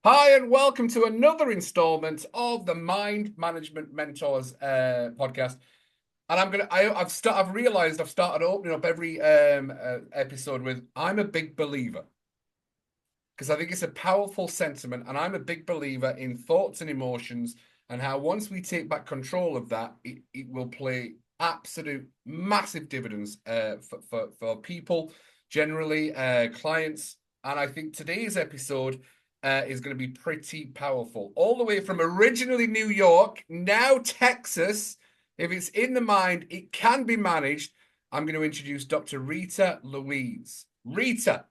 Hi, and welcome to another installment of the Mind Management Mentors podcast. And I've realized I've started opening up every episode with I'm a big believer because I think it's a powerful sentiment, and I'm a big believer in thoughts and emotions, and how once we take back control of that, it will play absolute massive dividends for people generally, clients. And I think today's episode is going to be pretty powerful. All the way from originally New York, now Texas. If it's in the mind, it can be managed. I'm going to introduce Dr. Rita Louise. Rita,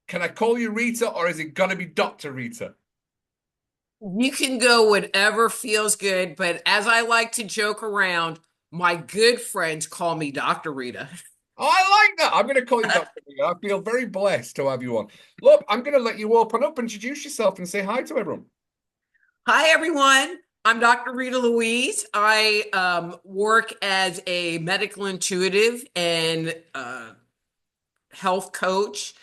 can I call you Rita, or is it going to be Dr. Rita? You can go whatever feels good, but as I like to joke around, my good friends call me Dr. Rita. Oh, I like that. I'm going to call you Dr. Rita. I feel very blessed to have you on. Look, I'm going to let you open up, introduce yourself, and say hi to everyone. Hi, everyone. I'm Dr. Rita Louise. I work as a medical intuitive and health coach.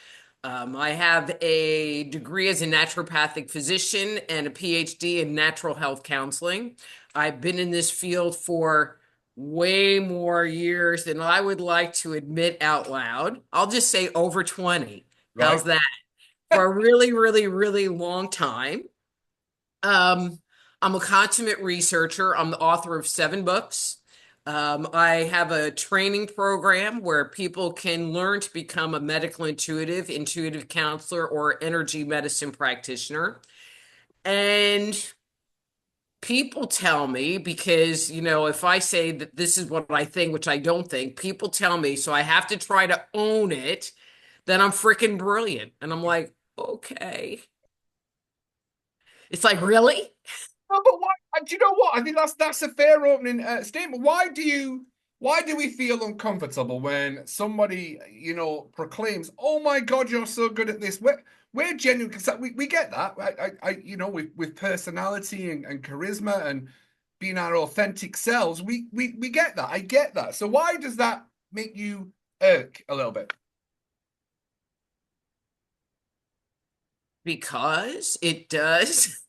I have a degree as a naturopathic physician and a PhD in natural health counseling. I've been in this field for way more years than I would like to admit out loud. I'll just say over 20. Right? How's that? For a really, really, really long time. Um, I'm a consummate researcher. I'm the author of 7 books. I have a training program where people can learn to become a medical intuitive, intuitive counselor, or energy medicine practitioner. And people tell me, because, if I say that this is what I think, which I don't think, people tell me, so I have to try to own it, that I'm freaking brilliant. And I'm like, okay. It's like, really? No, but why? Do you know what? I think that's a fair opening statement. Why do we feel uncomfortable when somebody, proclaims, "Oh my God, you're so good at this"? We're genuine because we get that. With personality and charisma and being our authentic selves, we get that. I get that. So why does that make you irk a little bit? Because it does.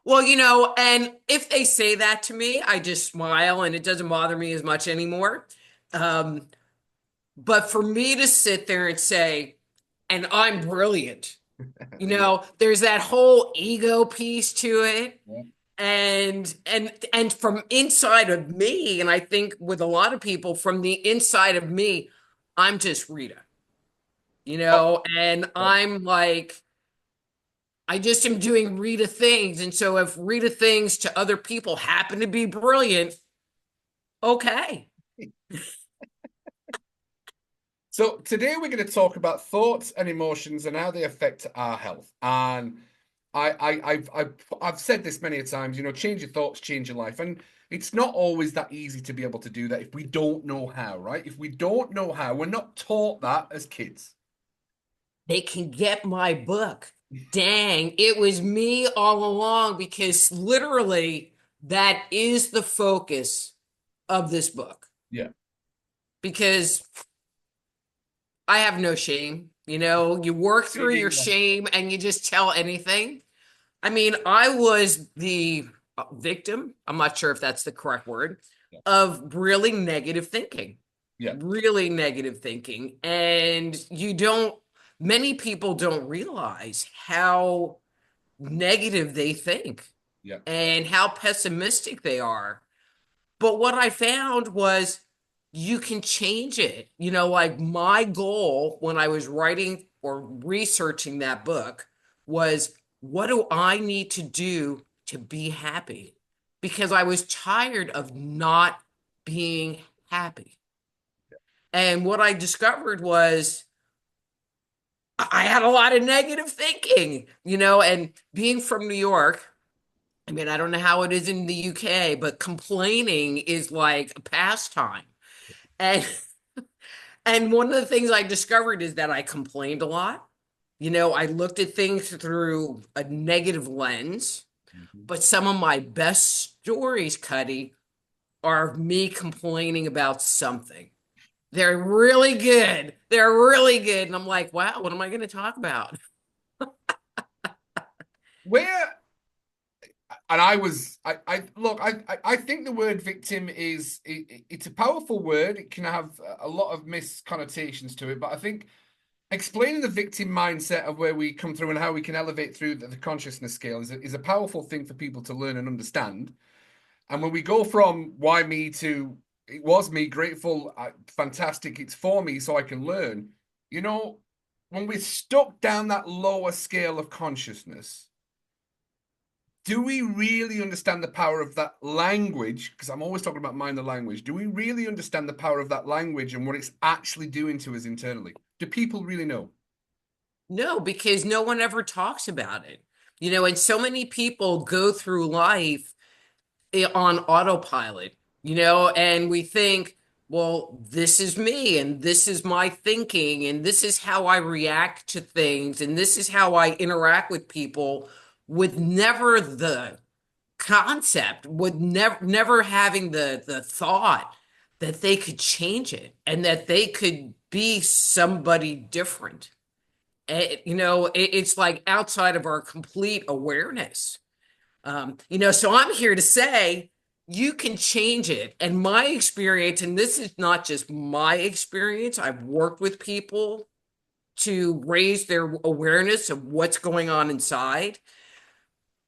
Well, and if they say that to me, I just smile and it doesn't bother me as much anymore. Um, but for me to sit there and say, and I'm brilliant, Yeah. there's that whole ego piece to it. Yeah. And from inside of me, and I think with a lot of people from the inside of me, I'm just Rita, Oh, and right. I'm like, I just am doing Rita things. And so if Rita things to other people happen to be brilliant, okay. So today we're going to talk about thoughts and emotions and how they affect our health. And I've said this many times. Change your thoughts, change your life. And it's not always that easy to be able to do that if we don't know how, right? If we don't know how, we're not taught that as kids. They can get my book. Dang, it was me all along because literally that is the focus of this book. Yeah. Because I have no shame. You work through your Yeah. shame and you just tell anything. I mean, I was the victim, I'm not sure if that's the correct word, Yeah. of really negative thinking. Yeah. Really negative thinking. And many people don't realize how negative they think Yeah. and how pessimistic they are. But what I found was you can change it. Like my goal when I was writing or researching that book was, what do I need to do to be happy? Because I was tired of not being happy. And what I discovered was I had a lot of negative thinking, and being from New York, I mean, I don't know how it is in the UK, but complaining is like a pastime. And and one of the things I discovered is that I complained a lot. I looked at things through a negative lens, Mhm. but some of my best stories, Cuddy, are me complaining about something. They're really good. They're really good. And I'm like, wow, what am I going to talk about? where and I was I look I think the word victim is it's a powerful word. It can have a lot of misconnotations to it, but I think explaining the victim mindset of where we come through and how we can elevate through the consciousness scale is a powerful thing for people to learn and understand. And when we go from why me to it was me, grateful, fantastic, it's for me so I can learn, you know, when we're stuck down that lower scale of consciousness, do we really understand the power of that language? Because I'm always talking about mind and language. Do we really understand the power of that language and what it's actually doing to us internally? Do people really know? No, because no one ever talks about it. And so many people go through life on autopilot, and we think, well, this is me and this is my thinking and this is how I react to things and this is how I interact with people, with never the concept, with never having the thought that they could change it and that they could be somebody different. It's like outside of our complete awareness. So I'm here to say you can change it. And my experience, and this is not just my experience, I've worked with people to raise their awareness of what's going on inside,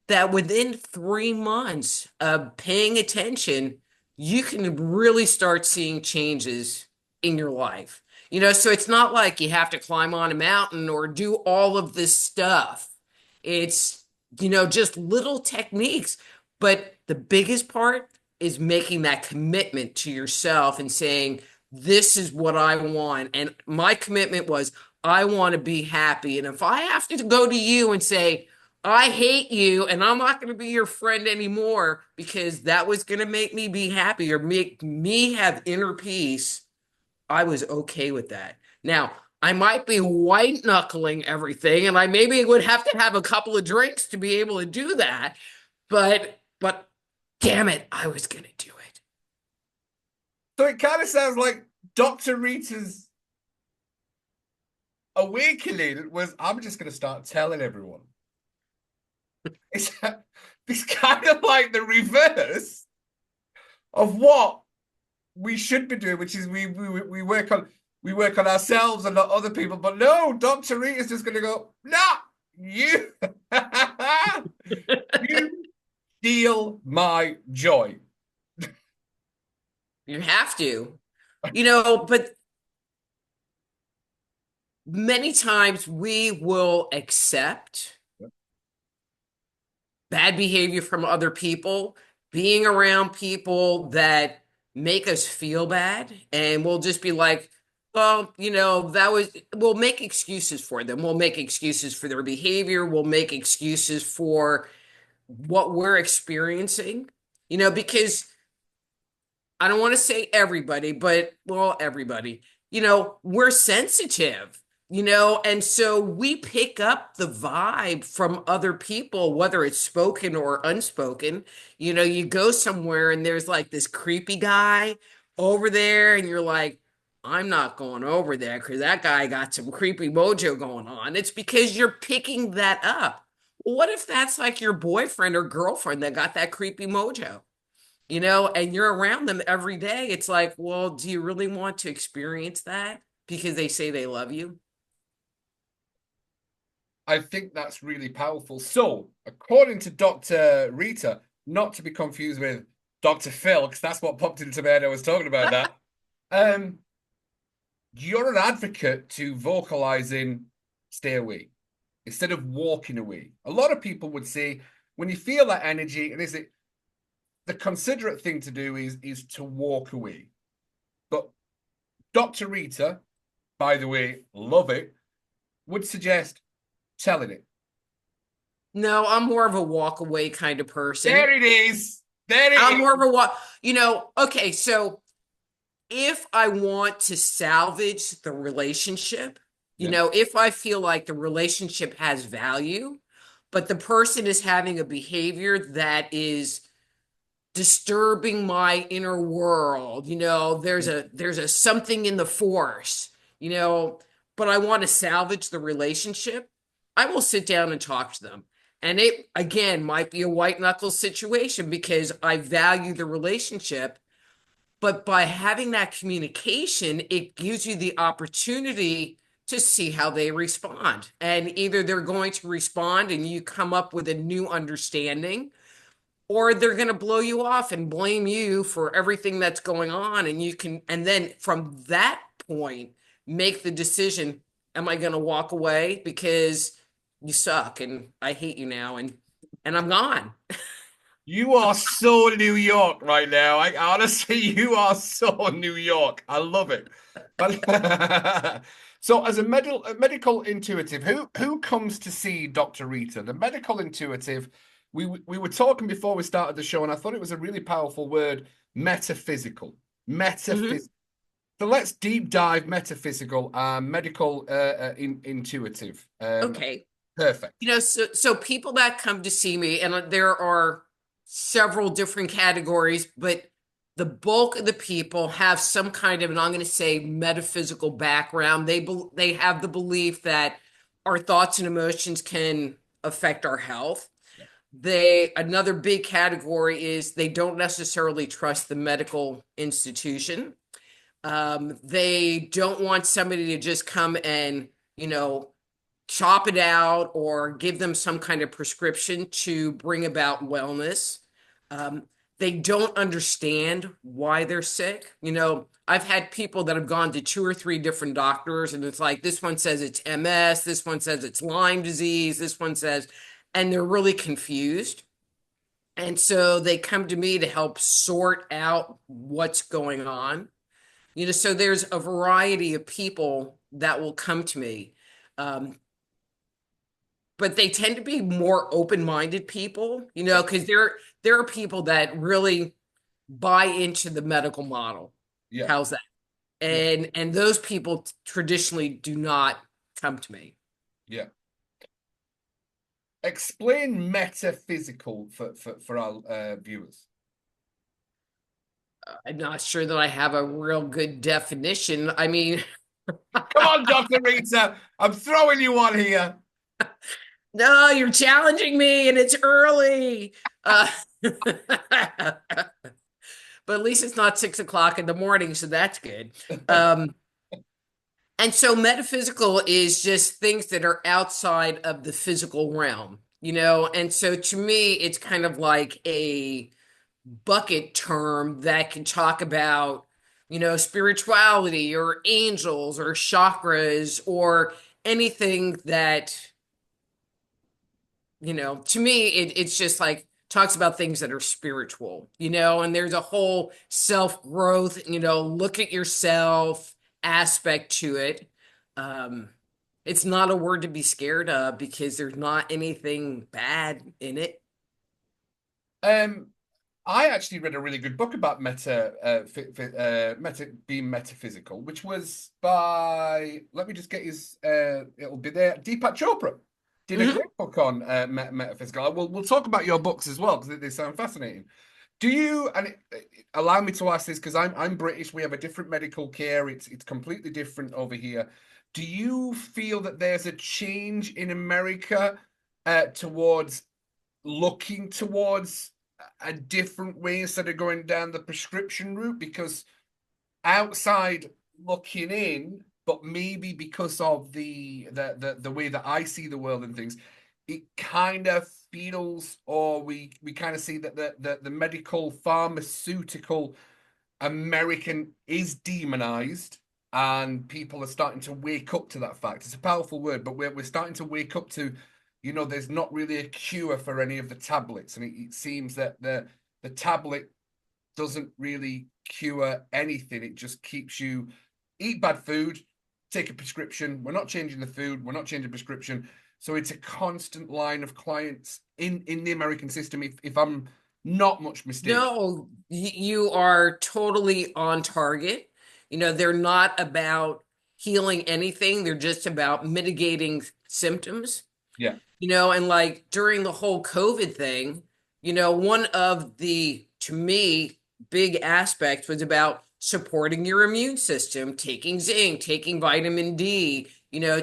that within 3 months of paying attention, you can really start seeing changes in your life. So it's not like you have to climb on a mountain or do all of this stuff. It's, just little techniques. But the biggest part is making that commitment to yourself and saying, this is what I want. And my commitment was, I want to be happy. And if I have to go to you and say, I hate you and I'm not going to be your friend anymore because that was going to make me be happy or make me have inner peace, I was okay with that. Now, I might be white knuckling everything and I maybe would have to have a couple of drinks to be able to do that, but damn it, I was going to do it. So it kind of sounds like Dr. Rita's awakening was I'm just going to start telling everyone. It's kind of like the reverse of what we should be doing, which is we work on ourselves and not other people. But no, Dr. Rita's just going to go, nah, you, you steal my joy. You have to, but many times we will accept bad behavior from other people, being around people that make us feel bad, and we'll just be like, well, we'll make excuses for them. We'll make excuses for their behavior. We'll make excuses for what we're experiencing, because I don't want to say everybody, but well, everybody, we're sensitive, and so we pick up the vibe from other people, whether it's spoken or unspoken. You go somewhere and there's like this creepy guy over there, and you're like, I'm not going over there because that guy got some creepy mojo going on. It's because you're picking that up. What if that's like your boyfriend or girlfriend that got that creepy mojo? And you're around them every day. It's like, well, do you really want to experience that because they say they love you? I think that's really powerful. So, according to Dr. Rita, not to be confused with Dr. Phil, because that's what popped into my head. I was talking about that. Um, you're an advocate to vocalizing stay away instead of walking away. A lot of people would say when you feel that energy, and is it the considerate thing to do is to walk away. But Dr. Rita, by the way, love it, would suggest telling it. No, I'm more of a walk away kind of person. There it is. There it I'm is. more of a walk, okay, so if I want to salvage the relationship, Yeah. if I feel like the relationship has value, but the person is having a behavior that is disturbing my inner world, there's a something in the force, but I want to salvage the relationship, I will sit down and talk to them. And it, again, might be a white knuckle situation because I value the relationship. But by having that communication, it gives you the opportunity to see how they respond. And either they're going to respond and you come up with a new understanding, or they're going to blow you off and blame you for everything that's going on. And you can, and then from that point, make the decision, am I going to walk away because you suck and I hate you now and I'm gone. You are so New York right now. I honestly, you are so New York. I love it. So, as a medical intuitive, who comes to see Dr. Rita? The medical intuitive. We were talking before we started the show, and I thought it was a really powerful word, metaphysical. Mhm. Metaphysical. So let's deep dive metaphysical and medical intuitive. Okay. Perfect. So people that come to see me, and there are several different categories, but the bulk of the people have some kind of, and I'm going to say, metaphysical background. They have the belief that our thoughts and emotions can affect our health. Another big category is they don't necessarily trust the medical institution. They don't want somebody to just come and, you know, chop it out or give them some kind of prescription to bring about wellness. Um, they don't understand why they're sick. I've had people that have gone to two or three different doctors, and it's like this one says it's MS, this one says it's Lyme disease, this one says, and they're really confused. And so they come to me to help sort out what's going on. So there's a variety of people that will come to me. Um, but they tend to be more open-minded people, Yeah. because there are people that really buy into the medical model. Yeah. How's that? Yeah. And those people traditionally do not come to me. Yeah. Explain metaphysical for our viewers. I'm not sure that I have a real good definition. I mean, Come on, Dr. Rita. I'm throwing you on here. no, you're challenging me and it's early. But at least it's not 6 o'clock in the morning, so that's good. And so metaphysical is just things that are outside of the physical realm, And so to me, it's kind of like a bucket term that can talk about, spirituality or angels or chakras or anything that, to me, it's just like talks about things that are spiritual, and there's a whole self-growth, look at yourself aspect to it. Um, it's not a word to be scared of because there's not anything bad in it. Um, I actually read a really good book about meta being metaphysical, which was by, let me just get his, it'll be there. Deepak Chopra did a Mhm. great book on metaphysical. We'll talk about your books as well because they sound fascinating. Do you, and allow me to ask this because I'm British. We have a different medical care. It's completely different over here. Do you feel that there's a change in America towards looking towards a different way instead of going down the prescription route? Because outside looking in, but maybe because of the way that I see the world and things, it kind of feels, or we kind of see that the medical pharmaceutical American is demonized, and people are starting to wake up to that fact. It's a powerful word, but we're starting to wake up to, there's not really a cure for any of the tablets, and it seems that the tablet doesn't really cure anything. It just keeps you eat bad food, take a prescription. We're not changing the food. We're not changing the prescription. So it's a constant line of clients in the American system. If I'm not much mistaken. No, you are totally on target. They're not about healing anything. They're just about mitigating symptoms. Yeah. And like during the whole COVID thing, one of the, to me, big aspects was about supporting your immune system, taking zinc, taking vitamin D,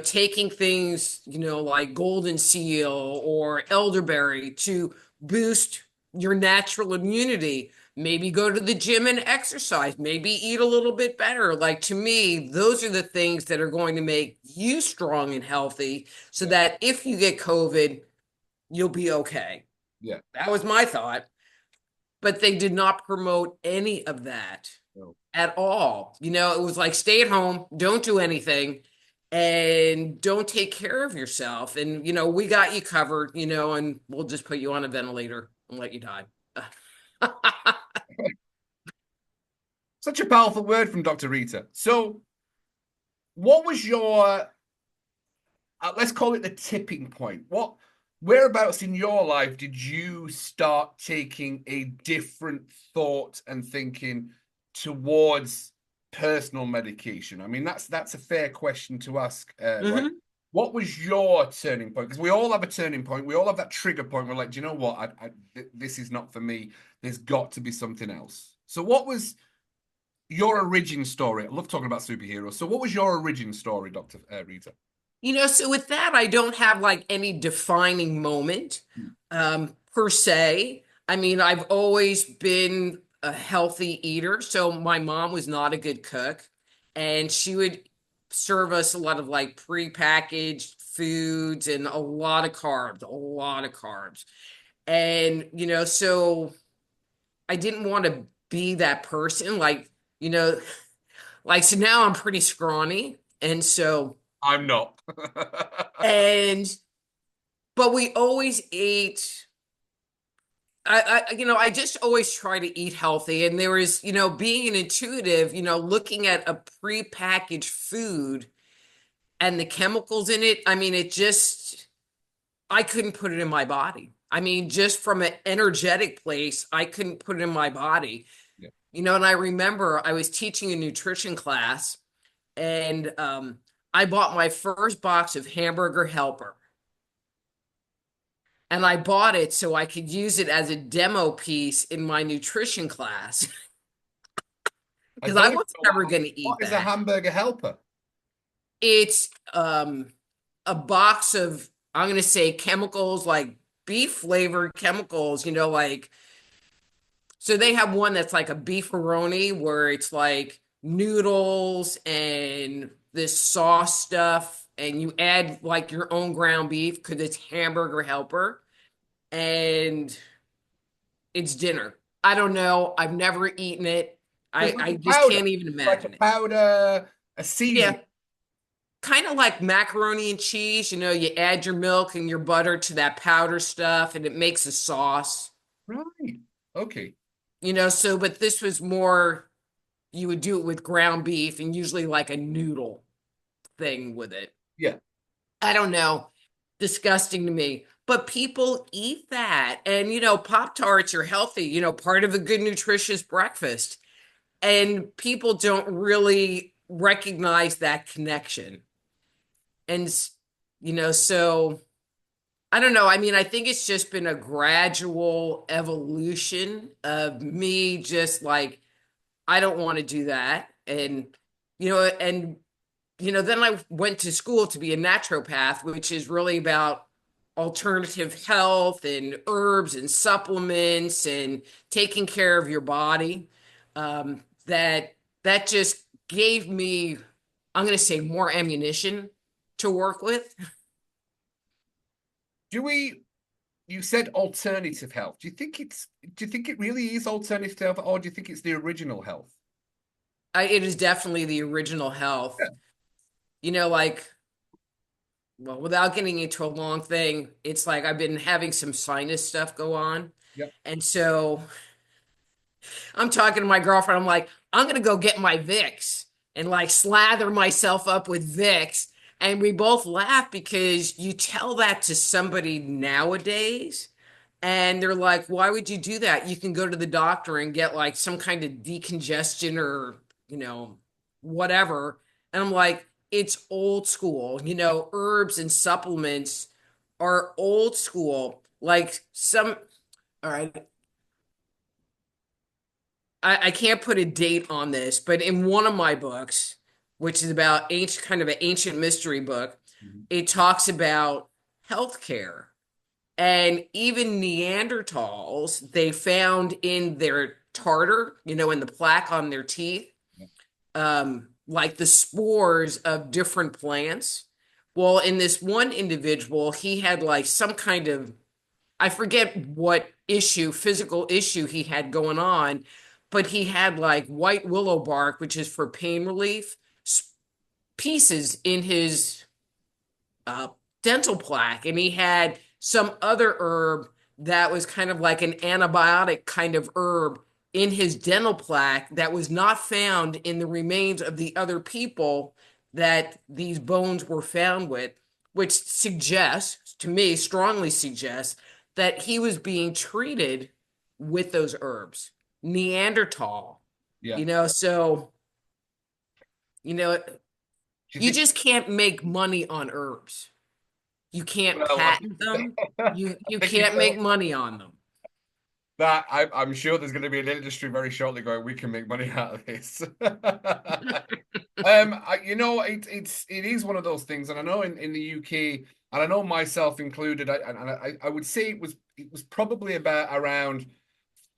taking things, like golden seal or elderberry to boost your natural immunity. Maybe go to the gym and exercise, maybe eat a little bit better. Like, to me, those are the things that are going to make you strong and healthy so Yeah. that if you get COVID, you'll be okay. Yeah. That was my thought. But they did not promote any of that No. at all. It was like, stay at home, don't do anything, and don't take care of yourself. And, we got you covered, and we'll just put you on a ventilator and let you die. Such a powerful word from Dr. Rita. So, what was your, let's call it the tipping point? Whereabouts in your life did you start taking a different thought and thinking towards personal medication? I mean, that's a fair question to ask, right? Mhm. What was your turning point? Because we all have a turning point. We all have that trigger point. We're like, do you know what? This is not for me. There's got to be something else. So, what was your origin story? I love talking about superheroes. So, what was your origin story, Dr. Rita? So with that, I don't have like any defining moment per se. I mean, I've always been a healthy eater. So my mom was not a good cook, and she would serve us a lot of like prepackaged foods and a lot of carbs, a lot of carbs. And, so I didn't want to be that person. Like, you know, like, so now I'm pretty scrawny. And so, I'm not. and but we always ate. I just always try to eat healthy. And there was, being an intuitive, looking at a prepackaged food and the chemicals in it. I mean, I couldn't put it in my body. I mean, just from an energetic place, I couldn't put it in my body. Yeah. And I remember I was teaching a nutrition class, and I bought my first box of Hamburger Helper. And I bought it so I could use it as a demo piece in my nutrition class I because I don't even wasn't know ever going to eat what is a that. hamburger helper. It's a box of, I'm going to say, chemicals, like beef flavored chemicals, like, so they have one that's like a beefaroni where it's like noodles and this sauce stuff, and you add like your own ground beef because it's Hamburger Helper. And it's dinner. I don't know. I've never eaten it. So it's I like a just powder, can't even like a imagine it. powder, a seasoning. Yeah, kind of like macaroni and cheese. You add your milk and your butter to that powder stuff, and it makes a sauce. Right. Okay. So, but this was more, you would do it with ground beef and usually like a noodle thing with it. Yeah. I don't know. Disgusting to me. But people eat that. And, Pop-Tarts are healthy, part of a good nutritious breakfast. And people don't really recognize that connection. And so I don't know. I mean, I think it's just been a gradual evolution of me just like, I don't want to do that. And and then I went to school to be a naturopath, which is really about alternative health and herbs and supplements and taking care of your body. That just gave me, I'm going to say, more ammunition to work with. Do we, you said alternative health. Do you think it really is alternative health, or do you think it's the original health? It is definitely the original health. Yeah. Like, well, without getting into a long thing, it's like I've been having some sinus stuff go on. Yeah. And so I'm talking to my girlfriend. I'm like, I'm gonna go get my Vicks and like slather myself up with Vicks. And we both laugh because you tell that to somebody nowadays, and they're like, why would you do that? You can go to the doctor and get like some kind of decongestion or, whatever. And I'm like, it's old school. Herbs and supplements are old school. Like some, all right. I can't put a date on this, but in one of my books, which is about ancient, kind of an ancient mystery book, Mhm. it talks about healthcare. And even Neanderthals, they found in their tartar, in the plaque on their teeth, Yeah. like the spores of different plants. Well, in this one individual, he had like some kind of, I forget what issue, physical issue he had going on, but he had like white willow bark, which is for pain relief, pieces in his uh, dental plaque, and he had some other herb that was kind of like an antibiotic kind of herb in his dental plaque that was not found in the remains of the other people that these bones were found with, which suggests, to me, strongly suggests that he was being treated with those herbs. Neanderthal, Yeah. so, you know, Do you you think? just can't make money on herbs. You can't Well, I patent think, them. I You think you can't know make money on them. that I'm sure there's going to be an industry very shortly going, we can make money out of this. It is one of those things, and I know in the UK, and I know myself included, I would say it was probably about around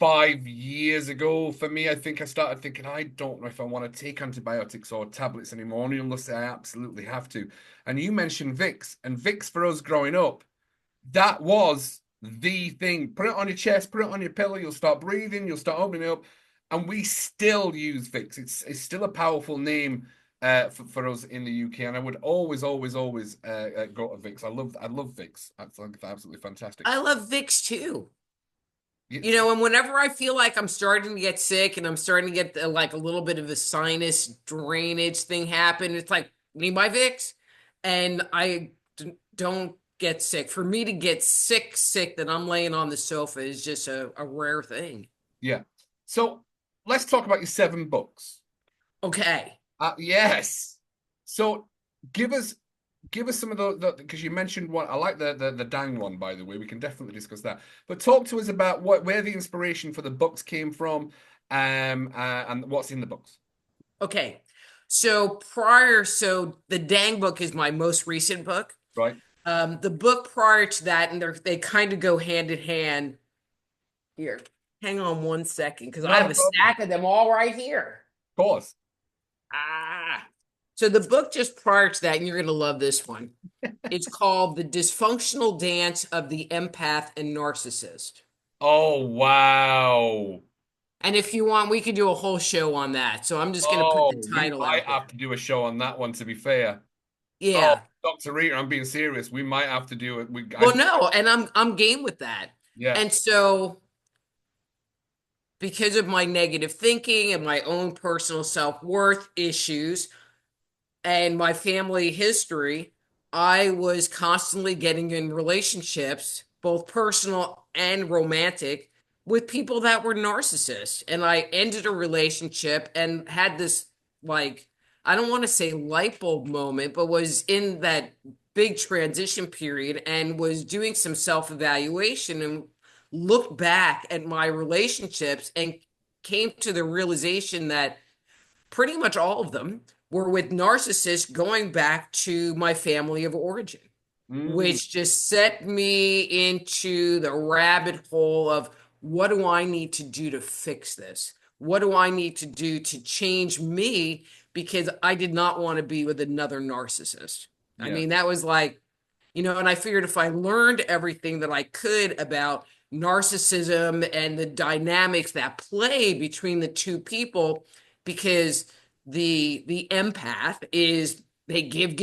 5 years ago for me. I think I started thinking I don't know if I want to take antibiotics or tablets anymore, only unless I absolutely have to. And you mentioned Vicks, and Vicks for us growing up, that was the thing. Put it on your chest, put it on your pillow, you'll start breathing, you'll start opening up. And we still use Vicks. It's still a powerful name for us in the UK. And I would always, always, always go to Vicks. I love Vicks. I think they're absolutely fantastic. I love Vicks too. It's, And whenever I feel like I'm starting to get sick and I'm starting to get like a little bit of a sinus drainage thing happen, it's like, need my Vicks? And don't get sick. For me to get sick that I'm laying on the sofa is just a rare thing. yeah. So let's talk about your 7 books. Okay. Yes. So give us give us some of the because you mentioned one. I like the Dang one, by the way. We can definitely discuss that. But talk to us about where the inspiration for the books came from, and what's in the books. Okay. So the Dang book is my most recent book. Right? Of The book prior to that, and they kind of go hand in hand. Here, hang on one second, because I Not a have a problem. stack of them all right here. Of course. Ah. So the book just prior to that, and you're going to love this one. It's called The Dysfunctional Dance of the Empath and Narcissist. Oh wow. And if you want, we could do a whole show on that. So I'm just going to put the Oh, we title might out have there. to do a show on that one. To be fair. Oh, Yeah. Dr. Rita, I'm being serious. We might have to do it. Well, no, and I'm game with that. Yeah, And so because of my negative thinking and my own personal self-worth issues and my family history, I was constantly getting in relationships, both personal and romantic, with people that were narcissists. And I ended a relationship and had this, like, I don't want to say light bulb moment, but was in that big transition period and was doing some self-evaluation and looked back at my relationships and came to the realization that pretty much all of them were with narcissists going back to my family of origin, mm, which just set me into the rabbit hole of what do I need to do to fix this? What do I need to do to change me? Because I did not want to be with another narcissist. I yeah, mean, that was like, and I figured if I learned everything that I could about narcissism and the dynamics that play between the two people, because the empath is they give,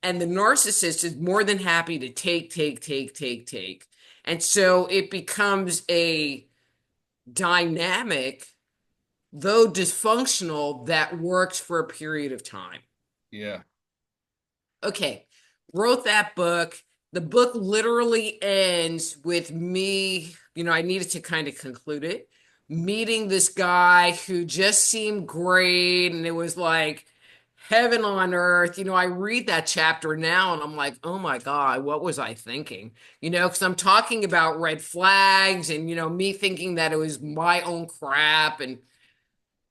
and the narcissist is more than happy to take. And so it becomes a dynamic, though dysfunctional, that works for a period of time. yeah, Okay, wrote that book. The book literally ends with me, I needed to kind of conclude it, meeting this guy who just seemed great. And it was like, heaven on earth. I read that chapter now and I'm like, oh my God, what was I thinking? Because I'm talking about red flags and, me thinking that it was my own crap. And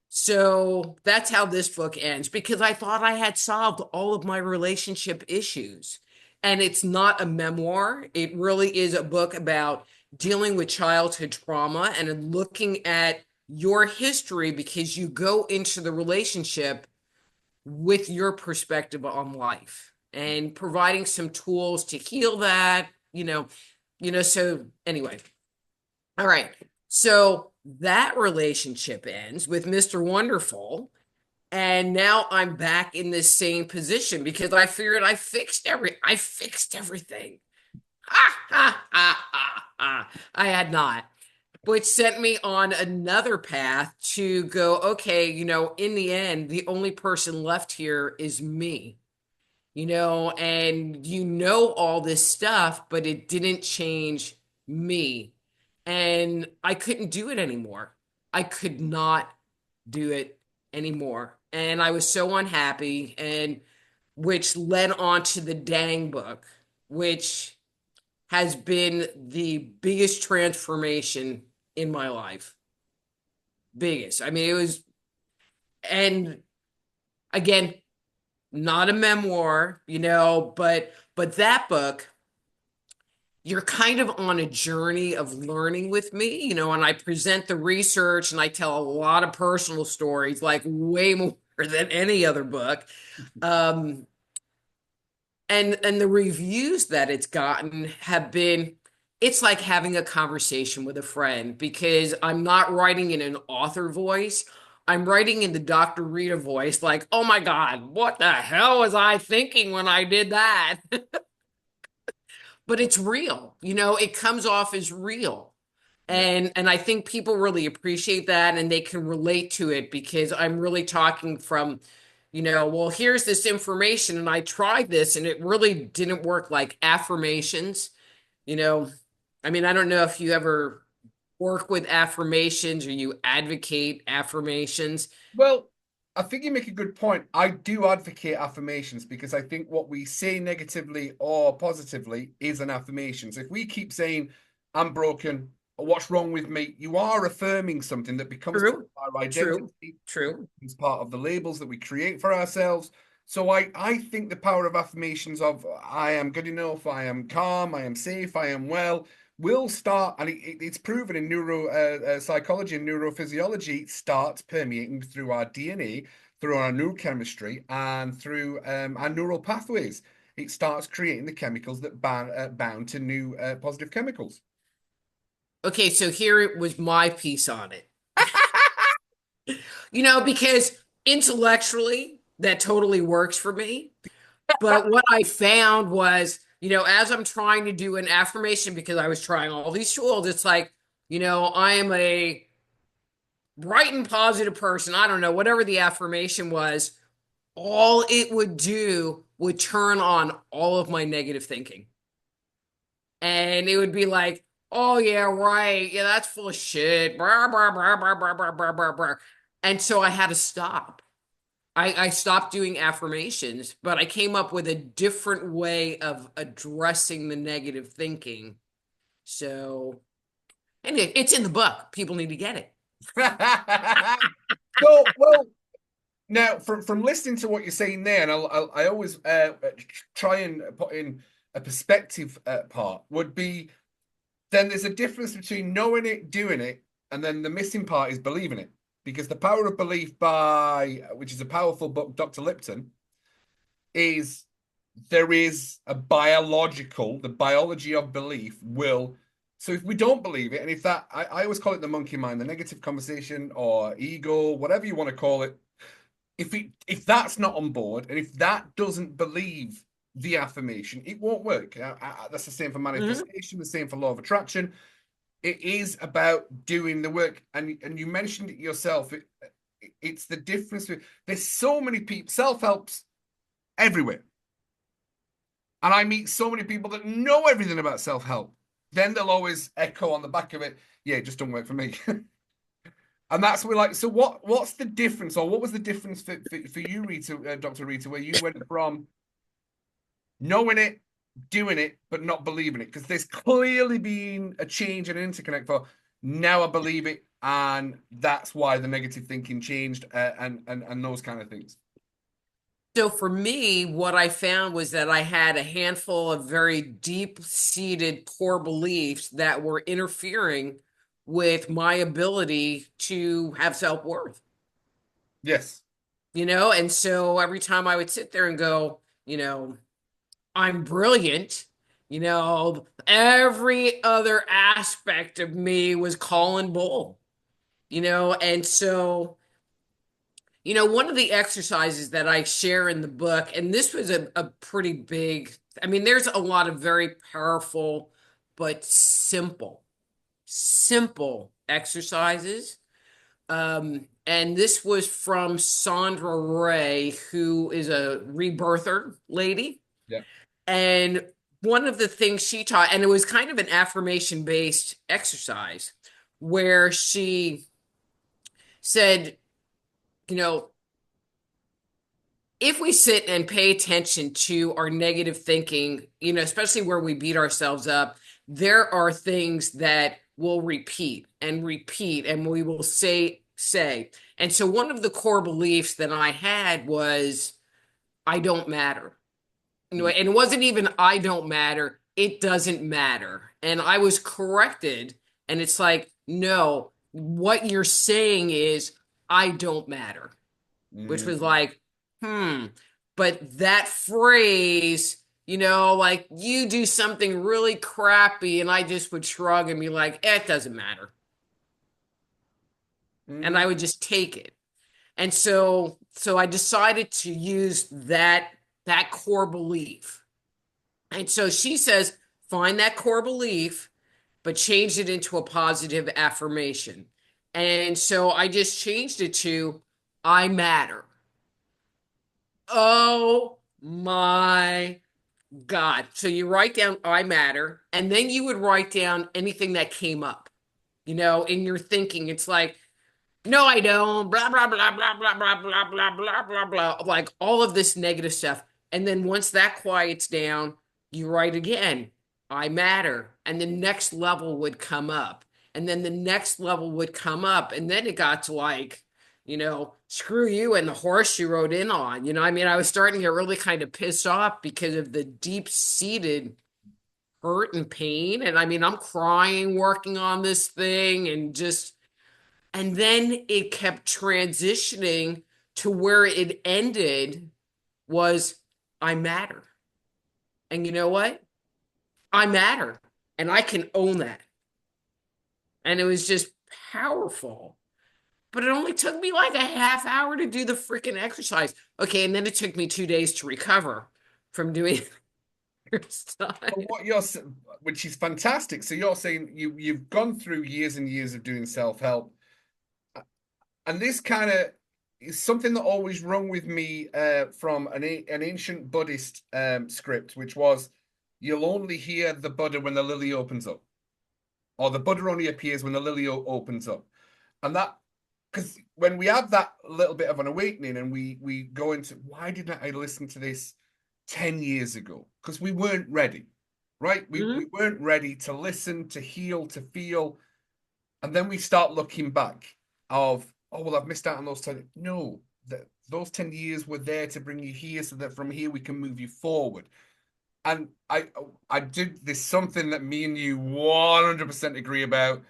so that's how this book ends because I thought I had solved all of my relationship issues. And it's not a memoir. It really is a book about dealing with childhood trauma and looking at your history because you go into the relationship with your perspective on life and providing some tools to heal that, so anyway. All right. So that relationship ends with Mr. Wonderful. And now I'm back in this same position because I figured I fixed everything. Ha ha ha ha ha. I had not, which sent me on another path to go, okay, in the end, the only person left here is me, and all this stuff, but it didn't change me. And I couldn't do it anymore. I could not do it anymore. And I was so unhappy, and which led on to the dang book, which has been the biggest transformation in my life. Biggest. I mean, it was, and again, not a memoir, but that book, you're kind of on a journey of learning with me, and I present the research and I tell a lot of personal stories, like way more than any other book. Um, and the reviews that it's gotten have been, it's like having a conversation with a friend because I'm not writing in an author voice. I'm writing in the Dr. Rita voice, like, oh my God, what the hell was I thinking when I did that? But it's real, it comes off as real. Yeah. And I think people really appreciate that and they can relate to it because I'm really talking from, well, here's this information and I tried this and it really didn't work, like affirmations, you know. I mean, I don't know if you ever work with affirmations or you advocate affirmations. Well, I think you make a good point. I do advocate affirmations because I think what we say negatively or positively is an affirmation. So if we keep saying, I'm broken, or what's wrong with me, you are affirming something that becomes part True, of our true, identity, true. it's part of the labels that we create for ourselves. So I think the power of affirmations of I am good enough, I am calm, I am safe, I am well, will start, and it's proven in neuro psychology and neurophysiology, it starts permeating through our DNA, through our neurochemistry, and through our neural pathways. It starts creating the chemicals that bound to new positive chemicals. Okay, so here it was my piece on it. Because intellectually, that totally works for me. But what I found was, as I'm trying to do an affirmation, because I was trying all these tools, it's like, I am a bright and positive person. I don't know, whatever the affirmation was, all it would do would turn on all of my negative thinking. And it would be like, oh, yeah, right. Yeah, that's full of shit. Blah, blah, blah, blah, blah, blah, blah, blah, blah. And so I had to stop. I stopped doing affirmations, but I came up with a different way of addressing the negative thinking. So, and it's in the book. People need to get it. So, well, now from listening to what you're saying there, and I always try and put in a perspective part would be then there's a difference between knowing it, doing it, and then the missing part is believing it. Because the power of belief by which is a powerful book, Dr. Lipton, is there is a biological, the biology of belief will. So if we don't believe it, and if that, I always call it the monkey mind, the negative conversation or ego, whatever you want to call it, if that's not on board and if that doesn't believe the affirmation, it won't work. That's the same for manifestation, the same for law of attraction. It is about doing the work, and you mentioned it yourself. It's the difference. There's so many people, self-helps everywhere, and I meet so many people that know everything about self-help. Then they'll always echo on the back of it, yeah, it just don't work for me. And that's where like, so what's the difference, or what was the difference for you, Rita, Dr. Rita, where you went from knowing it, doing it, but not believing it? Because there's clearly been a change and an interconnect for now I believe it, and that's why the negative thinking changed, and those kind of things. So for me, what I found was that I had a handful of very deep-seated core beliefs that were interfering with my ability to have self-worth. Yes. And so every time I would sit there and go, I'm brilliant, every other aspect of me was calling bull, and so one of the exercises that I share in the book, and this was a pretty big, I mean, there's a lot of very powerful but simple exercises. And this was from Sandra Ray, who is a rebirther lady. Yeah. And one of the things she taught, and it was kind of an affirmation based exercise where she said, you know, if we sit and pay attention to our negative thinking, especially where we beat ourselves up, there are things that will repeat and repeat, and we will say. And so one of the core beliefs that I had was, I don't matter. And it wasn't even I don't matter, it doesn't matter. And I was corrected, and it's like, no, what you're saying is, I don't matter, which was Mm. like, hmm. But that phrase, like you do something really crappy, and I just would shrug and be like, it doesn't matter. And I Mm. would just take it. And so I decided to use that core belief. And so she says, find that core belief, but change it into a positive affirmation. And so I just changed it to, I matter. Oh my God. So you write down I matter, and then you would write down anything that came up, in your thinking. It's like, no, I don't, blah, blah, blah, blah, blah, blah, blah, blah, blah, blah, blah, like all of this negative stuff. And then once that quiets down, you write again, I matter. And the next level would come up. And then the next level would come up. And then it got to like, screw you and the horse you rode in on. I mean, I was starting to get really kind of pissed off because of the deep-seated hurt and pain. And I mean, I'm crying working on this thing and then it kept transitioning to where it ended was I matter. And you know what? I matter. And I can own that. And it was just powerful. But it only took me like a half hour to do the freaking exercise. Okay, and then it took me 2 days to recover from doing stuff. But which is fantastic. So you're saying you've gone through years and years of doing self-help, and this kind of is something that always rung with me from an ancient Buddhist script, which was, you'll only hear the Buddha when the lily opens up, or the Buddha only appears when the lily opens up. And that, because when we have that little bit of an awakening and we go into, why didn't I listen to this 10 years ago? Because we weren't ready, right? We Mhm. weren't ready to listen, to heal, to feel. And then we start looking back of, oh, well, I've missed out on those 10. No, those 10 years were there to bring you here so that from here we can move you forward. And I did, there's something that me and you 100% agree about.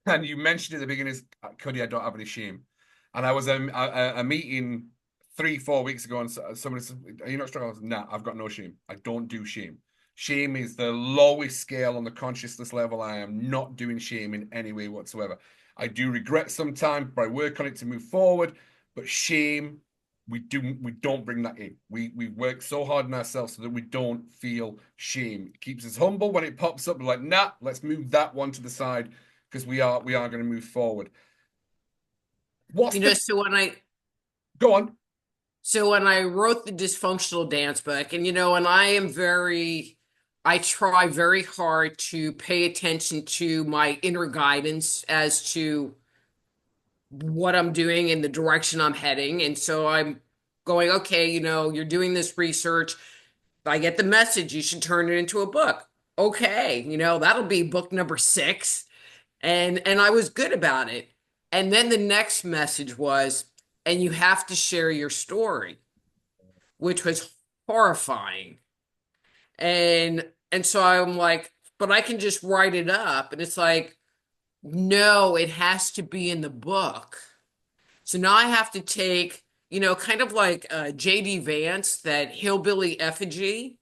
And you mentioned at the beginning, is Cuddy, I don't have any shame. And I was a meeting 3 4 weeks ago, and somebody said, "Are you not struggling?" I was, nah, I've got no shame. I don't do shame. Shame is the lowest scale on the consciousness level. I am not doing shame in any way whatsoever. I do regret sometimes, but I work on it to move forward. But shame, we don't bring that in. We work so hard on ourselves so that we don't feel shame. It keeps us humble when it pops up. We're like, nah, let's move that one to the side because we are going to move forward. What's You know, the so when I Go on? So when I wrote the dysfunctional dance book, and I try very hard to pay attention to my inner guidance as to what I'm doing and the direction I'm heading. And so I'm going, okay, you're doing this research. I get the message, you should turn it into a book. Okay, that'll be book number 6. And I was good about it. And then the next message was, and you have to share your story, which was horrifying. And so I'm like, but I can just write it up. And it's like, no, it has to be in the book. So now I have to take, kind of like J.D. Vance, that hillbilly effigy,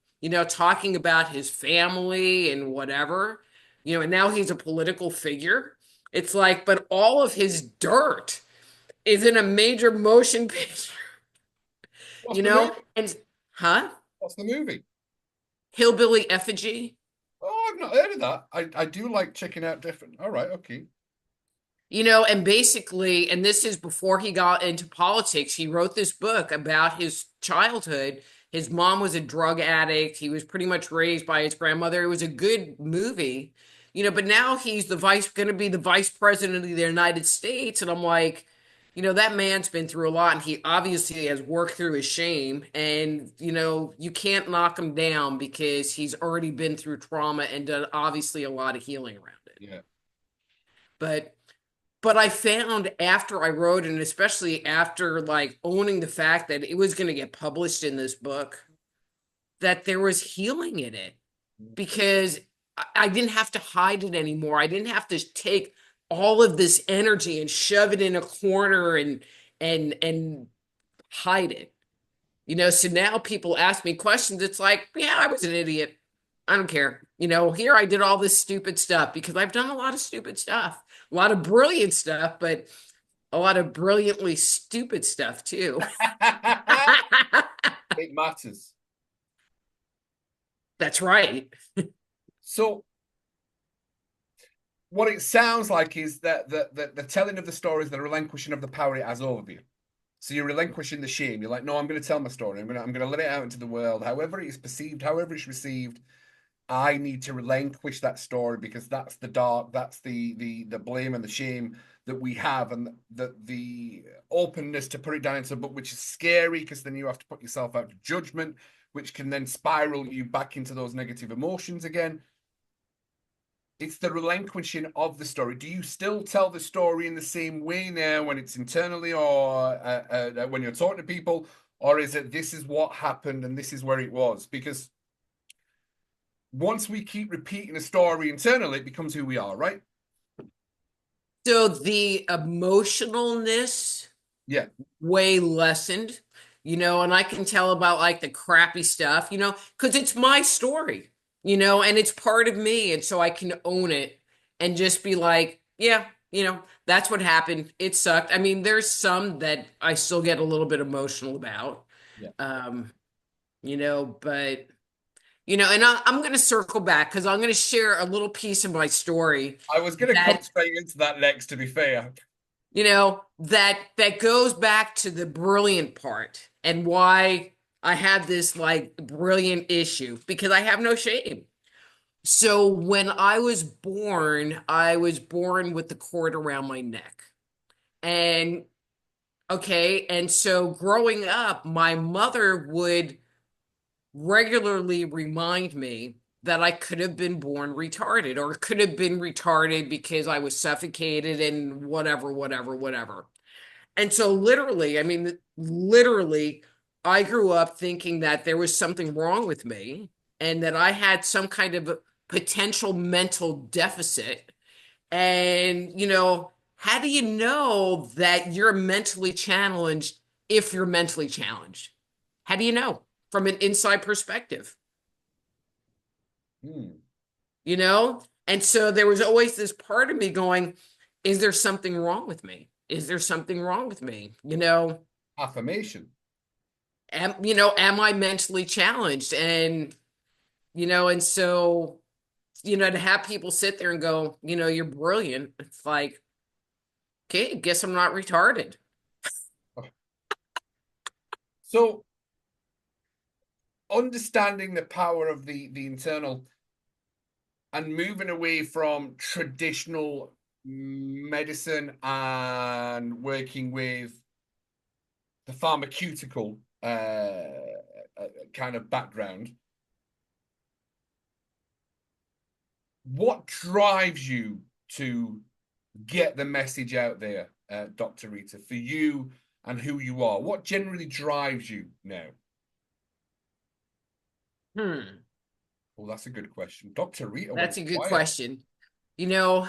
talking about his family and whatever, and now he's a political figure. It's like, but all of his dirt is in a major motion picture, What's the movie? and huh? What's the movie? Hillbilly effigy. Oh, I've not heard of that. I do like checking out different. All right, okay. And basically, and this is before he got into politics, he wrote this book about his childhood. His mom was a drug addict. He was pretty much raised by his grandmother. It was a good movie, but now he's going to be the vice president of the United States. And I'm like, that man's been through a lot and he obviously has worked through his shame. And, you can't knock him down because he's already been through trauma and done obviously a lot of healing around it. Yeah. But I found after I wrote, and especially after like owning the fact that it was going to get published in this book, that there was healing in it because I didn't have to hide it anymore. I didn't have to take all of this energy and shove it in a corner and hide it. So now people ask me questions. It's like, yeah, I was an idiot. I don't care. Here I did all this stupid stuff because I've done a lot of stupid stuff, a lot of brilliant stuff, but a lot of brilliantly stupid stuff too. It matters. That's right. So what it sounds like is that the telling of the story is the relinquishing of the power it has over you. So you're relinquishing the shame. You're like, no, I'm going to tell my story. I'm going to let it out into the world, however it is perceived, however it's received. I need to relinquish that story because that's the dark, that's the blame and the shame that we have, and the openness to put it down into a book, which is scary because then you have to put yourself out to judgment, which can then spiral you back into those negative emotions again. It's the relinquishing of the story. Do you still tell the story in the same way now when it's internally or when you're talking to people, or is it this is what happened and this is where it was? Because once we keep repeating a story internally, it becomes who we are, right? So the emotionalness, Yeah, way lessened, and I can tell about like the crappy stuff, because it's my story, and it's part of me. And so I can own it and just be like, yeah, that's what happened. It sucked. I mean, there's some that I still get a little bit emotional about, yeah. but and I'm going to circle back because I'm going to share a little piece of my story I was going to come that, straight into that next, to be fair. that goes back to the brilliant part and why I had this like brilliant issue because I have no shame. So when I was born with the cord around my neck. And okay, and so growing up, my mother would regularly remind me that I could have been born retarded or could have been retarded because I was suffocated and whatever, whatever, whatever. And so literally, I mean, literally, I grew up thinking that there was something wrong with me and that I had some kind of potential mental deficit. And, how do you know that you're mentally challenged if you're mentally challenged? How do you know from an inside perspective? Hmm. And so there was always this part of me going, is there something wrong with me? Is there something wrong with me? Affirmation. Am I mentally challenged? And so, to have people sit there and go, you're brilliant. It's like, okay, guess I'm not retarded. So understanding the power of the internal and moving away from traditional medicine and working with the pharmaceutical kind of background. What drives you to get the message out there, Dr. Rita, for you and who you are? What generally drives you now? Hmm, Well, that's a good question. Dr. Rita went that's a good quiet. question. You know,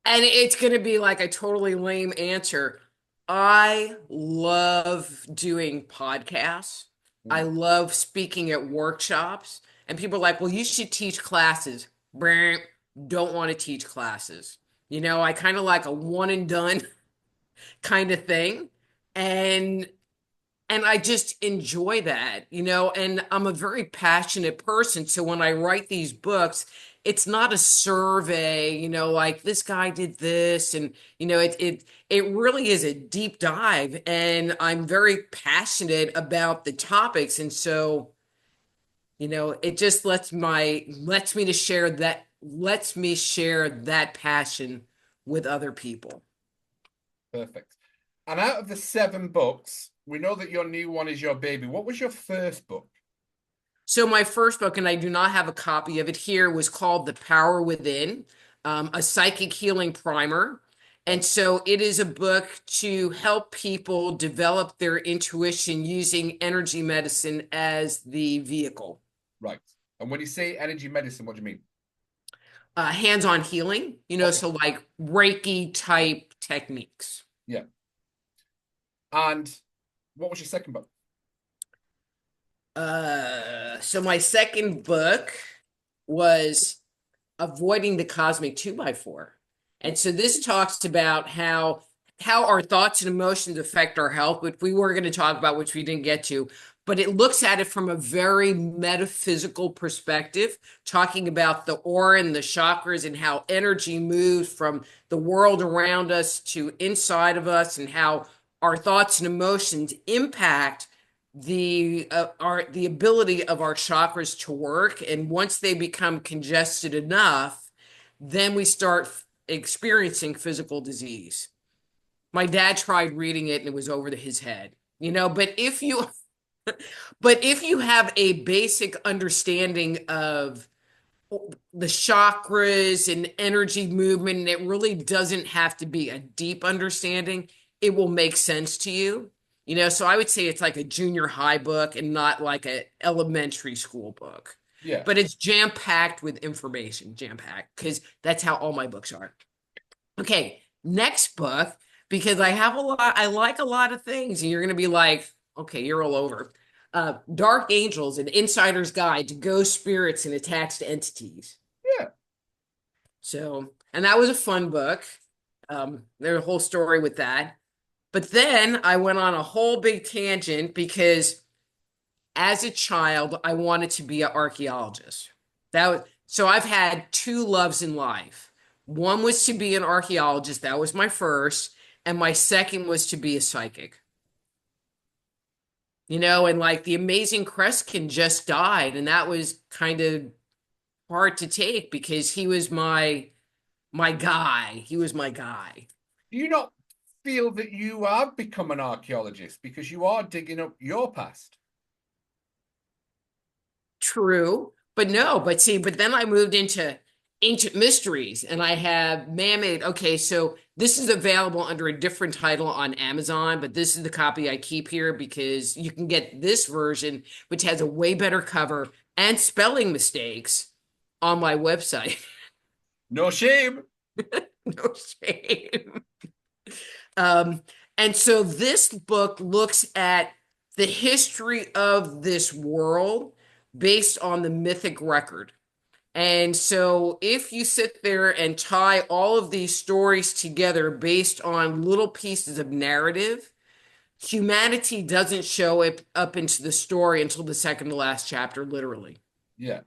and it's going to be like a totally lame answer. I love doing podcasts. I Mm. love speaking at workshops. And people are like, well, you should teach classes. Brr, don't want to teach classes. I kind of like a one and done kind of thing. And and I just enjoy that, and I'm a very passionate person. So when I write these books, it's not a survey, like this guy did this, and it really is a deep dive, and I'm very passionate about the topics. And so, it just lets me share that passion with other people. Perfect. And out of the 7 books, we know that your new one is your baby. What was your first book? So my first book, and I do not have a copy of it here, was called The Power Within, a psychic healing primer. Oh, And so it is a book to help people develop their intuition using energy medicine as the vehicle. right. And when you say energy medicine, what do you mean? Hands-on healing, Okay. so like Reiki type techniques. Yeah. And what was your second book? So my second book was Avoiding the Cosmic 2x4. And Oh, so this talks about how our thoughts and emotions affect our health, which we were going to talk about, which we didn't get to, but it looks at it from a very metaphysical perspective, talking about the aura and the chakras and how energy moves from the world around us to inside of us, and how our thoughts and emotions impact the ability of our chakras to work. And once they become congested enough, then we start experiencing physical disease. My dad tried reading it and it was over his head. But if you have a basic understanding of the chakras and energy movement, and it really doesn't have to be a deep understanding, it will make sense to you. So I would say it's like a junior high book and not like an elementary school book. yeah. But it's jam-packed with information, jam-packed, because that's how all my books are. Okay, next book, because I like a lot of things, and you're going to be like, okay, you're all over. Dark Angels, an insider's guide to ghost spirits and attached entities. Yeah. So, and that was a fun book. There's a whole story with that. But then I went on a whole big tangent because as a child, I wanted to be an archaeologist. So I've had two loves in life. One was to be an archaeologist, that was my first, and my second was to be a psychic. And like the amazing Kreskin just died, and that was kind of hard to take because he was my guy. He was my guy. Do you not feel that you have become an archaeologist because you are digging up your past? True, but no, but then I moved into ancient mysteries, and I have man-made. Okay, so this is available under a different title on Amazon, but this is the copy I keep here because you can get this version, which has a way better cover and spelling mistakes on my website. No shame. No shame. Um, and so this book looks at the history of this world based on the mythic record. And so if you sit there and tie all of these stories together based on little pieces of narrative, humanity doesn't show it up into the story until the second to last chapter, literally. Yeah.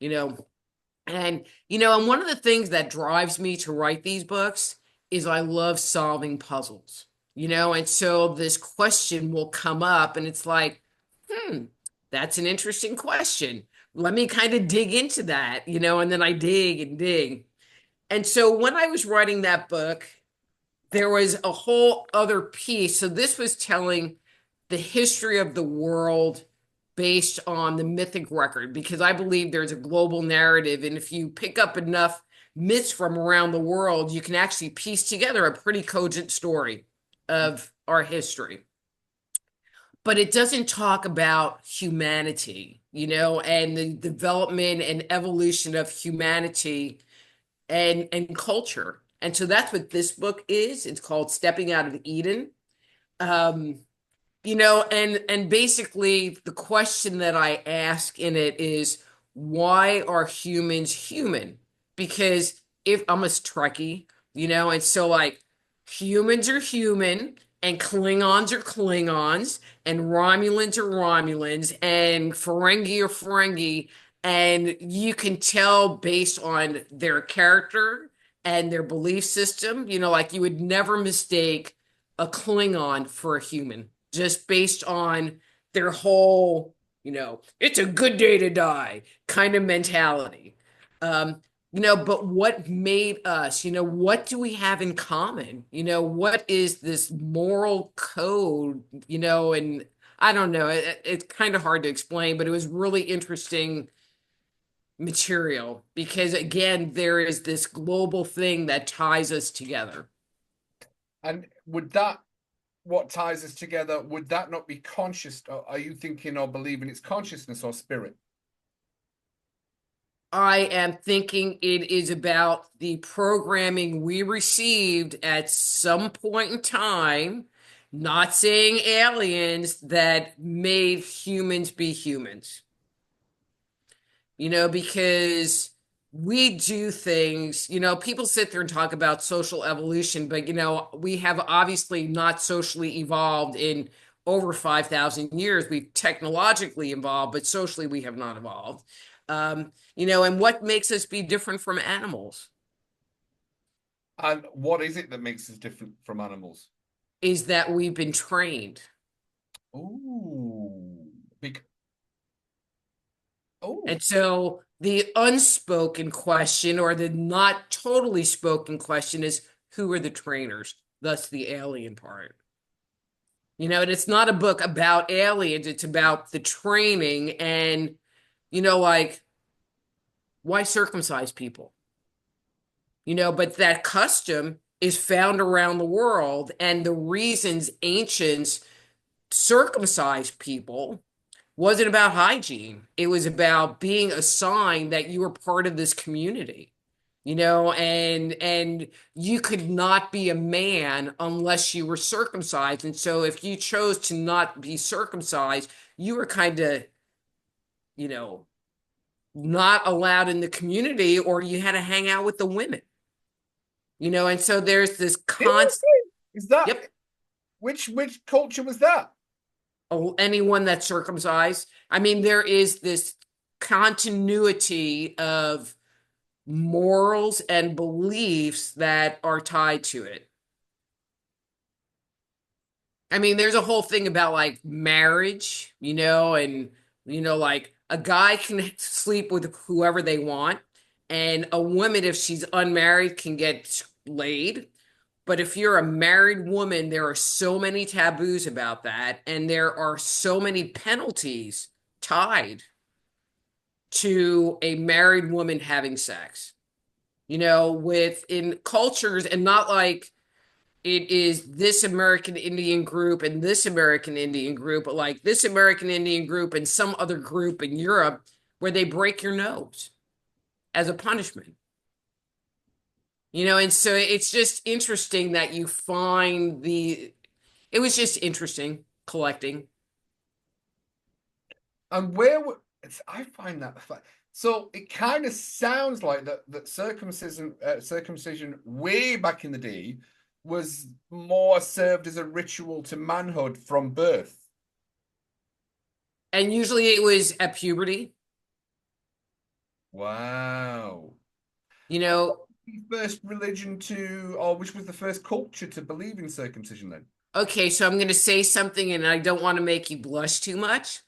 You know, and one of the things that drives me to write these books is I love solving puzzles. And so this question will come up and it's like, that's an interesting question. Let me kind of dig into that, and then I dig and dig. And so when I was writing that book, there was a whole other piece. So this was telling the history of the world based on the mythic record, because I believe there's a global narrative. And if you pick up enough myths from around the world, you can actually piece together a pretty cogent story of our history. But it doesn't talk about humanity, and the development and evolution of humanity and culture. And so that's what this book is. It's called Stepping Out of Eden. Um, and basically the question that I ask in it is, why are humans human? Because if I'm a Trekkie, and so like humans are human and Klingons are Klingons and Romulans are Romulans and Ferengi are Ferengi, and you can tell based on their character and their belief system, like you would never mistake a Klingon for a human just based on their whole, it's a good day to die kind of mentality. Um, but what made us, what do we have in common? What is this moral code, and I don't know, it's kind of hard to explain, but it was really interesting material because again, there is this global thing that ties us together. And would that, what ties us together, would that not be conscious? Or are you thinking or believing it's consciousness or spirit? I am thinking it is about the programming we received at some point in time, not saying aliens, that made humans be humans. Because we do things, people sit there and talk about social evolution, but, we have obviously not socially evolved in over 5,000 years. We've technologically evolved, but socially we have not evolved. And what makes us be different from animals And what is it that makes us different from animals? is that we've been trained. Ooh. Oh. And so the unspoken question or the not totally spoken question is, who are the trainers? Thus the alien part. And it's not a book about aliens, it's about the training and, like, why circumcise people? But that custom is found around the world, and the reasons ancients circumcised people wasn't about hygiene. It was about being a sign that you were part of this community, and you could not be a man unless you were circumcised. And so if you chose to not be circumcised, you were kind of, you know, not allowed in the community, or you had to hang out with the women, and so there's this constant, Is that yep, which culture was that? anyone that's circumcised. I mean, there is this continuity of morals and beliefs that are tied to it. I mean, there's a whole thing about like marriage, and like a guy can sleep with whoever they want, and a woman, if she's unmarried, can get laid. But if you're a married woman, there are so many taboos about that, and there are so many penalties tied to a married woman having sex, within cultures, and not like it is this American Indian group and this American Indian group, but like this American Indian group and some other group in Europe where they break your nose as a punishment. And so it's just interesting that you find it was just interesting collecting. And where I find that so it kind of sounds like that circumcision way back in the day was more served as a ritual to manhood from birth. And usually it was at puberty. Wow. You know, The first religion to, or which was the first culture to believe in circumcision then? okay, so I'm going to say something and I don't want to make you blush too much.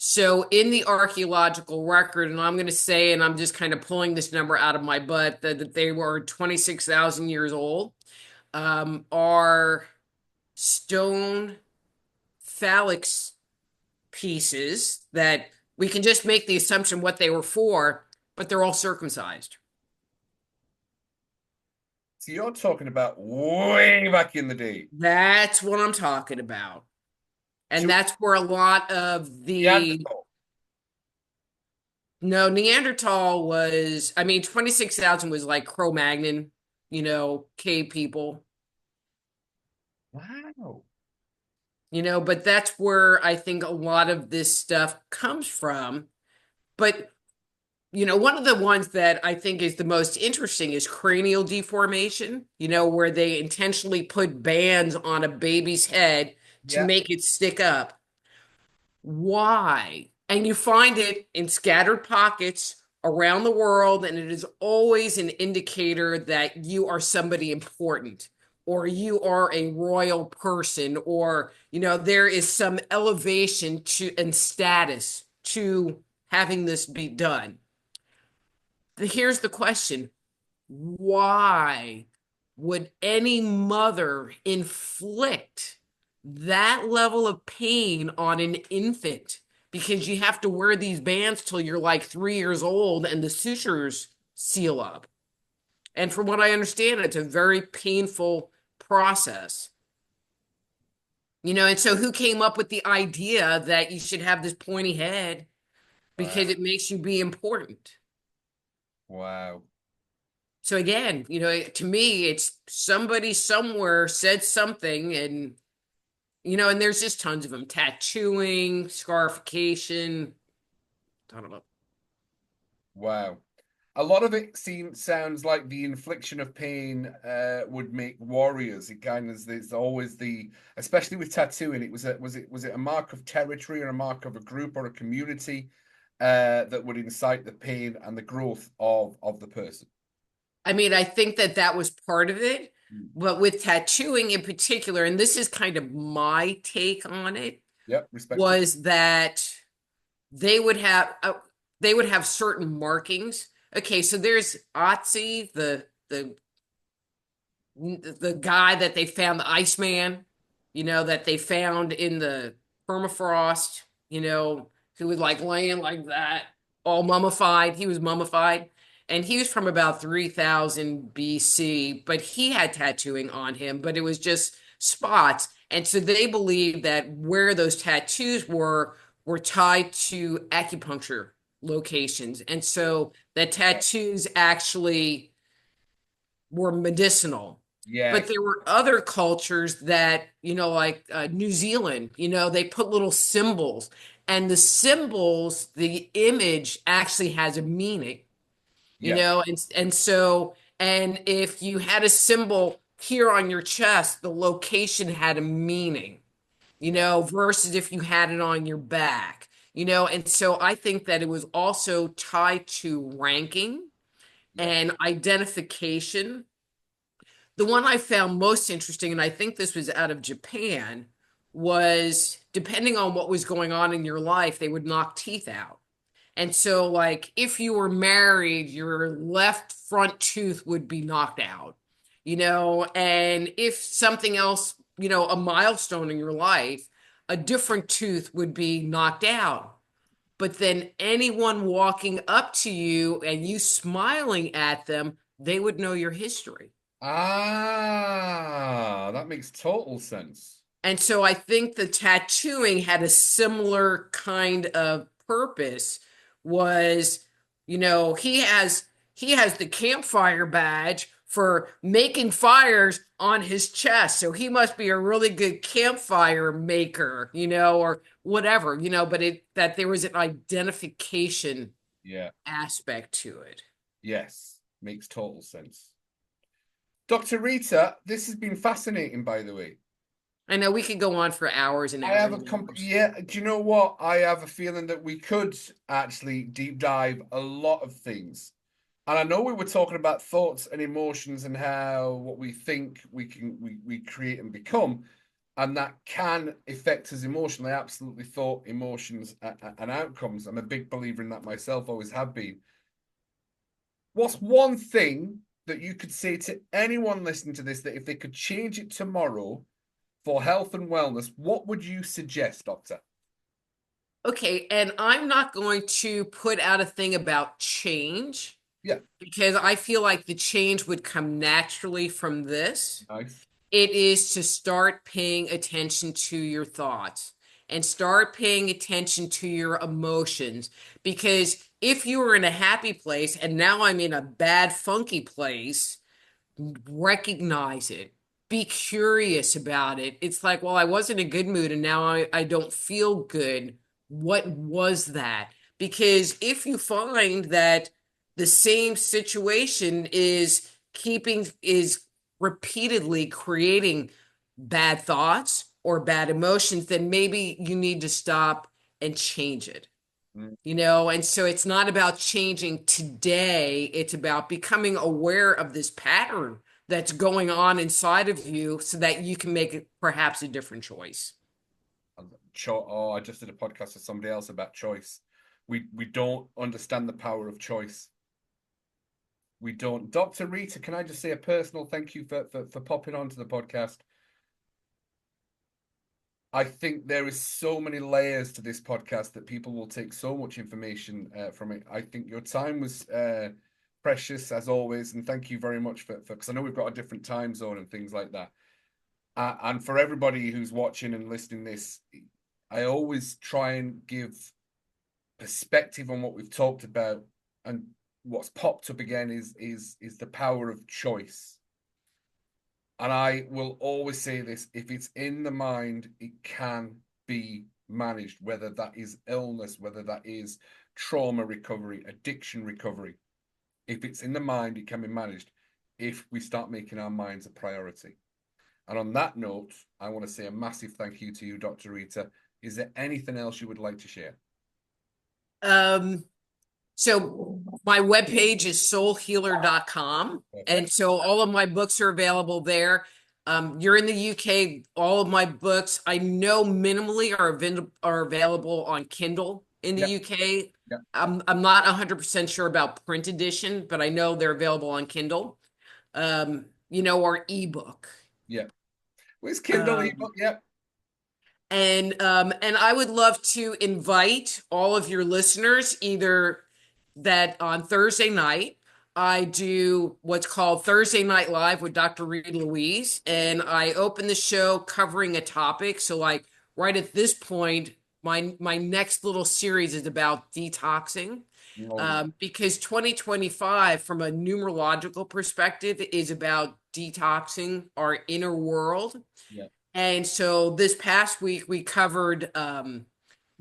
So in the archaeological record, and I'm going to say, and I'm just kind of pulling this number out of my butt, that they were 26,000 years old, are stone phallic pieces that we can just make the assumption what they were for, but they're all circumcised. So you're talking about way back in the day. That's what I'm talking about. And So that's where a lot of the Neanderthal. no, Neanderthal was, I mean, 26,000 was like Cro-Magnon, cave people, Wow. but that's where I think a lot of this stuff comes from. But, one of the ones that I think is the most interesting is cranial deformation, where they intentionally put bands on a baby's head to Yeah. make it stick up. Why? And you find it in scattered pockets around the world, and it is always an indicator that you are somebody important or you are a royal person, or there is some elevation to and status to having this be done. Here's the question: why would any mother inflict that level of pain on an infant? Because you have to wear these bands till you're like 3 years old and the sutures seal up. And from what I understand, it's a very painful process. And so who came up with the idea that you should have this pointy head Wow. because it makes you be important? Wow. So again, to me, it's somebody somewhere said something, and there's just tons of them: tattooing, scarification. I don't know. Wow. A lot of it sounds like the infliction of pain would make warriors. It kind of there's always especially with tattooing. It was it a mark of territory or a mark of a group or a community that would incite the pain and the growth of the person. I mean, I think that was part of it, Mm. but with tattooing in particular, and this is kind of my take on it, Yep, respectable. was that they would have uh, they would have certain markings. Okay, so there's Otzi, the guy that they found, the Iceman, that they found in the permafrost, who was like laying like that, all mummified. He was mummified. And he was from about 3000 BC, but he had tattooing on him, but it was just spots. And so they believe that where those tattoos were tied to acupuncture locations. And so the tattoos actually were medicinal. But Yes. there were other cultures that, like New Zealand, they put little symbols, and the symbols, the image actually has a meaning, Yes. and if you had a symbol here on your chest, the location had a meaning, Yeah. versus if you had it on your back, and so I think that it was also tied to ranking Yes. and identification. The one I found most interesting, and I think this was out of Japan, was depending on what was going on in your life, they would knock teeth out. And so, like, if you were married, your left front tooth would be knocked out, and if something else, a milestone in your life, a different tooth would be knocked out. But then anyone walking up to you and you smiling at them, they would know your history. Ah, that makes total sense. And so I think the tattooing had a similar kind of purpose. Was, he has the campfire badge for making fires on his chest. So he must be a really good campfire maker, or whatever, but that there was an identification Yeah. aspect to it. Yes. Makes total sense. Dr. Rita, this has been fascinating, by the way. I know we could go on for hours and I hours have and hours. yeah, do you know what? I have a feeling that we could actually deep dive a lot of things. And I know we were talking about thoughts and emotions and how what we think we create and become. and that can affect us emotionally. Absolutely, thought, emotions, and outcomes. I'm a big believer in that myself, always have been. What's one thing that you could say to anyone listening to this that if they could change it tomorrow for health and wellness, what would you suggest, Doctor? Okay, and I'm not going to put out a thing about change Yeah, because I feel like the change would come naturally from this. nice. It is to start paying attention to your thoughts and start paying attention to your emotions. Because if you were in a happy place and now I'm in a bad, funky place, recognize it. Be curious about it. It's like, well, I was in a good mood and now I don't feel good. What was that? Because if you find that the same situation is repeatedly creating bad thoughts or bad emotions, then maybe you need to stop and change it. Mm. And so it's not about changing today, it's about becoming aware of this pattern that's going on inside of you so that you can make perhaps a different choice. Oh, I just did a podcast with somebody else about choice. We don't understand the power of choice. We don't. Dr. Rita, can I just say a personal thank you for popping onto the podcast? I think there is so many layers to this podcast that people will take so much information from it. I think your time was precious as always, and thank you very much for because I know we've got a different time zone and things like that. And for everybody who's watching and listening this, I always try and give perspective on what we've talked about, and what's popped up again is the power of choice. And I will always say this, if it's in the mind, it can be managed, whether that is illness, whether that is trauma recovery, addiction recovery. If it's in the mind, it can be managed if we start making our minds a priority. And on that note, I want to say a massive thank you to you, Dr. Rita. Is there anything else you would like to share? Um, so my webpage is soulhealer.com. And Perfect. so all of my books are available there. You're in the UK, all of my books I know minimally are available on Kindle in the Yeah, UK. yeah, I'm not 100% sure about print edition, but I know they're available on Kindle, or ebook. yeah. Where's Kindle Um, ebook? Yeah. and I would love to invite all of your listeners either that on Thursday night I do what's called Thursday Night Live with Dr. Rita Louise, and I open the show covering a topic. So like right at this point, my next little series is about detoxing. Oh, yeah. Because 2025, from a numerological perspective, is about detoxing our inner world. Yeah. And so this past week we covered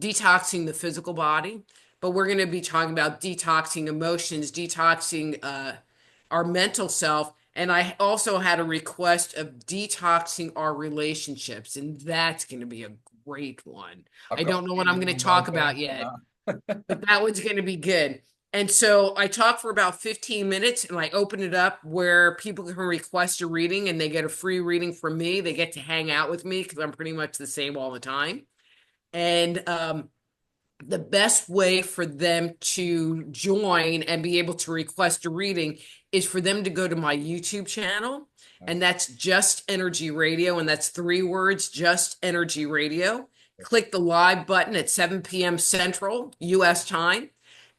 detoxing the physical body, but we're going to be talking about detoxing emotions, detoxing our mental self. And I also had a request of detoxing our relationships, and that's going to be a great one. I've I got don't a know what I'm feeling going we to might talk get about onto yet, that. but that one's going to be good. And so I talk for about 15 minutes and I open it up where people can request a reading and they get a free reading from me. They get to hang out with me because I'm pretty much the same all the time. And the best way for them to join and be able to request a reading is for them to go to my YouTube channel. And that's Just Energy Radio. And that's 3 words, Just Energy Radio. Click the live button at 7 p.m. Central US time.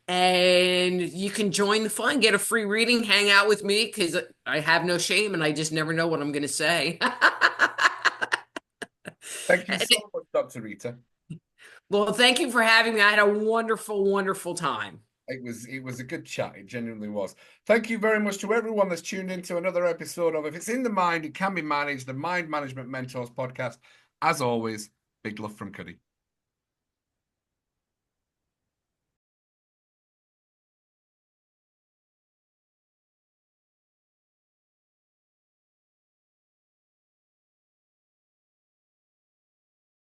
And you can join the fun, get a free reading, hang out with me because I have no shame and I just never know what I'm going to say. Thank you so much, Dr. Rita. Well, thank you for having me. I had a wonderful, wonderful time. It was a good chat. It genuinely was. Thank you very much to everyone that's tuned into another episode of If It's in the Mind, It Can Be Managed, the Mind Management Mentors podcast. As always, big love from Cuddy.